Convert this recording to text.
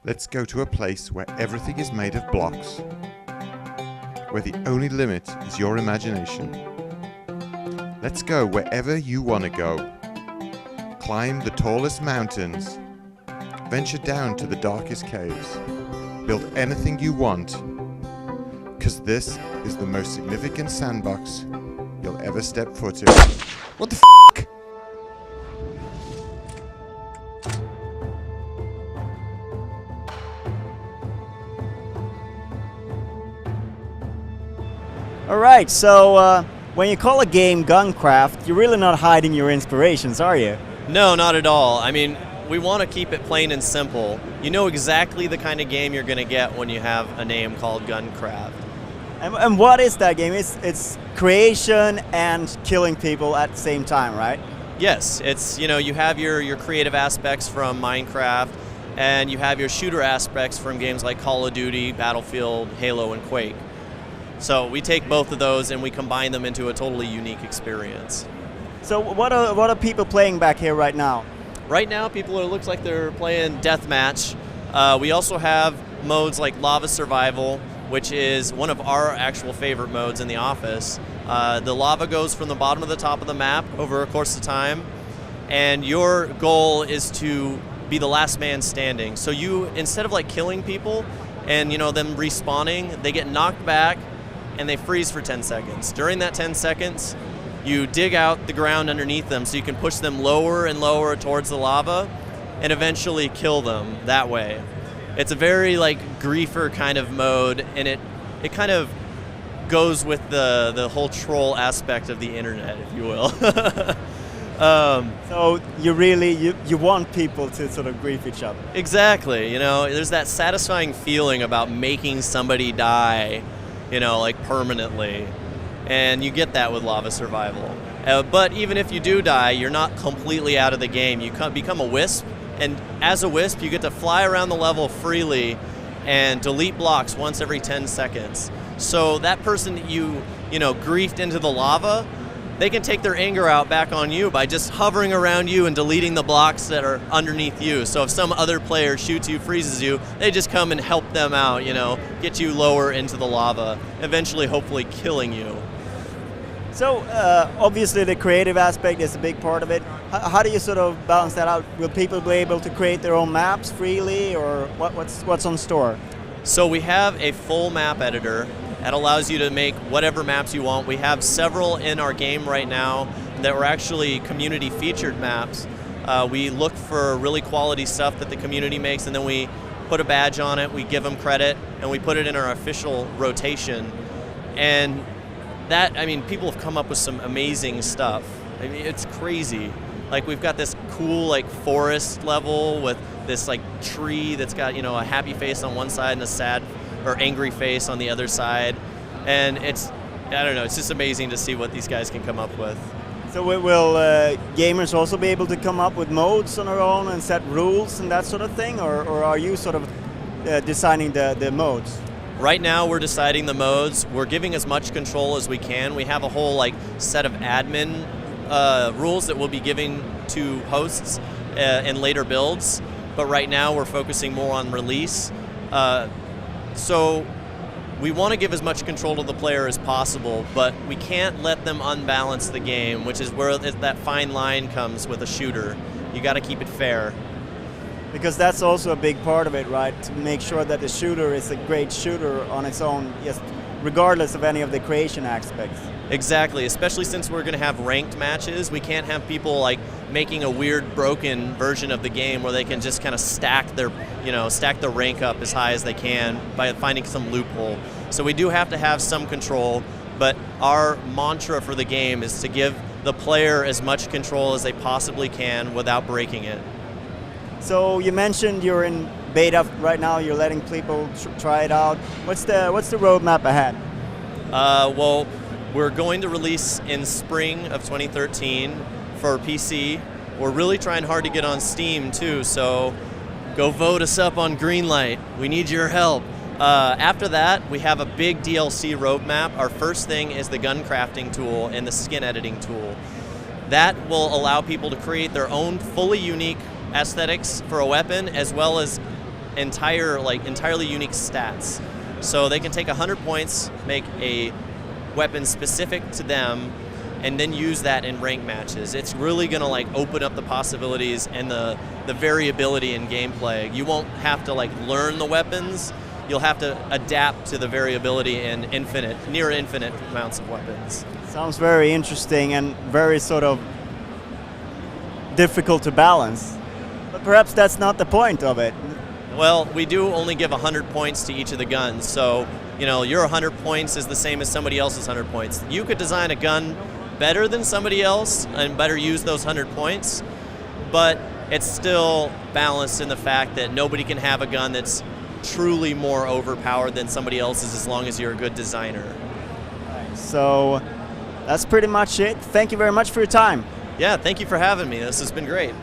Let's go to a place where everything is made of blocks, where the only limit is your imagination. Let's go wherever you want to go. Climb the tallest mountains, venture down to the darkest caves, build anything you want, because this is the most significant sandbox you'll ever step foot in. What the f***? Alright, so when you call a game Guncraft, you're really not hiding your inspirations, are you? No, not at all. I mean, we want to keep it plain and simple. You know exactly the kind of game you're going to get when you have a name called Guncraft. And what is that game? It's creation and killing people at the same time, right? Yes, it's, you know, you have your creative aspects from Minecraft, and you have your shooter aspects from games like Call of Duty, Battlefield, Halo, and Quake. So we take both of those and we combine them into a totally unique experience. So what are people playing back here right now? Right now, people, it looks like they're playing Deathmatch. We also have modes like Lava Survival, which is one of our actual favorite modes in the office. The lava goes from the bottom to the top of the map over a course of time, and your goal is to be the last man standing. So you, instead of like killing people and them respawning, they get knocked back and they freeze for 10 seconds. During that 10 seconds, you dig out the ground underneath them so you can push them lower and lower towards the lava and eventually kill them that way. It's a very like griefer kind of mode, and it kind of goes with the whole troll aspect of the internet, if you will. So you want people to sort of grief each other. Exactly. There's that satisfying feeling about making somebody die, like permanently. And you get that with Lava Survival. But even if you do die, you're not completely out of the game. You become a wisp, and as a wisp, you get to fly around the level freely and delete blocks once every 10 seconds. So that person that you griefed into the lava, they can take their anger out back on you by just hovering around you and deleting the blocks that are underneath you. So if some other player shoots you, freezes you, they just come and help them out, get you lower into the lava, eventually hopefully killing you. So obviously the creative aspect is a big part of it. How do you sort of balance that out? Will people be able to create their own maps freely, or what's on store? So we have a full map editor that allows you to make whatever maps you want. We have several in our game right now that were actually community featured maps. We look for really quality stuff that the community makes, and then we put a badge on it, we give them credit, and we put it in our official rotation. And that, people have come up with some amazing stuff. It's crazy. Like, we've got this cool, like, forest level with this, like, tree that's got, a happy face on one side and a sad or angry face on the other side. And it's just amazing to see what these guys can come up with. So will gamers also be able to come up with modes on their own and set rules and that sort of thing? Or are you sort of designing the modes? Right now we're deciding the modes. We're giving as much control as we can. We have a whole set of admin rules that we'll be giving to hosts in later builds, but right now we're focusing more on release. So we want to give as much control to the player as possible, but we can't let them unbalance the game, which is where that fine line comes with a shooter. You got to keep it fair. Because that's also a big part of it, right? To make sure that the shooter is a great shooter on its own, yes, regardless of any of the creation aspects. Exactly, especially since we're going to have ranked matches. We can't have people making a weird broken version of the game where they can just kind of stack their rank up as high as they can by finding some loophole. So we do have to have some control, but our mantra for the game is to give the player as much control as they possibly can without breaking it. So you mentioned you're in beta right now. You're letting people try it out. What's the roadmap ahead? Well, we're going to release in spring of 2013 for PC. We're really trying hard to get on Steam too. So go vote us up on Greenlight. We need your help. After that, we have a big DLC roadmap. Our first thing is the gun crafting tool and the skin editing tool. That will allow people to create their own fully unique aesthetics for a weapon, as well as entirely unique stats. So they can take 100 points, make a weapon specific to them, and then use that in rank matches. It's really going to like open up the possibilities and the variability in gameplay. You won't have to like learn the weapons. You'll have to adapt to the variability in near infinite amounts of weapons. Sounds very interesting and very sort of difficult to balance. But perhaps that's not the point of it. Well, we do only give 100 points to each of the guns, so your 100 points is the same as somebody else's 100 points. You could design a gun better than somebody else and better use those 100 points, but it's still balanced in the fact that nobody can have a gun that's truly more overpowered than somebody else's as long as you're a good designer. So that's pretty much it. Thank you very much for your time. Yeah, thank you for having me. This has been great.